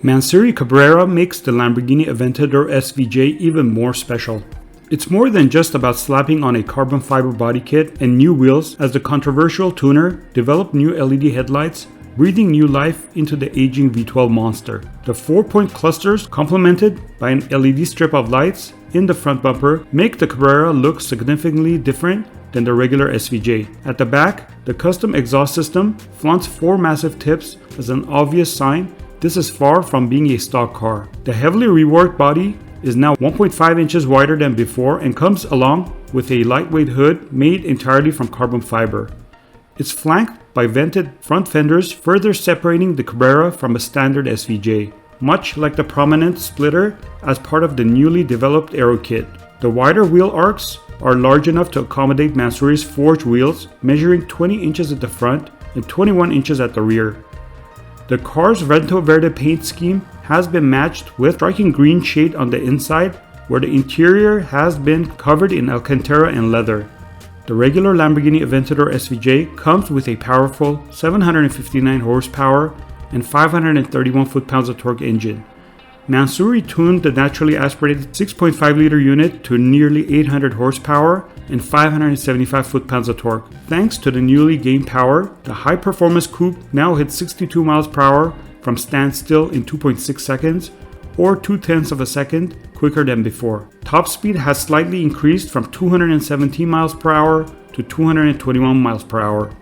MANSORY Cabrera makes the Lamborghini Aventador SVJ even more special. It's more than just about slapping on a carbon fiber body kit and new wheels, as the controversial tuner developed new LED headlights, breathing new life into the aging V12 monster. The 4-point clusters, complemented by an LED strip of lights in the front bumper, make the Cabrera look significantly different than the regular SVJ. At the back, the custom exhaust system flaunts 4 massive tips as an obvious sign this is far from being a stock car. The heavily reworked body is now 1.5 inches wider than before and comes along with a lightweight hood made entirely from carbon fiber. It's flanked by vented front fenders, further separating the Cabrera from a standard SVJ, much like the prominent splitter as part of the newly developed Aero kit. The wider wheel arcs are large enough to accommodate MANSORY's forged wheels, measuring 20 inches at the front and 21 inches at the rear. The car's Vento Verde paint scheme has been matched with striking green shade on the inside, where the interior has been covered in Alcantara and leather. The regular Lamborghini Aventador SVJ comes with a powerful 759 horsepower and 531 foot-pounds of torque engine. MANSORY tuned the naturally aspirated 6.5-liter unit to nearly 800 horsepower and 575 foot-pounds of torque. Thanks to the newly gained power, the high-performance coupe now hits 62 miles per hour from standstill in 2.6 seconds, or 0.2 of a second quicker than before. Top speed has slightly increased from 217 miles per hour to 221 miles per hour.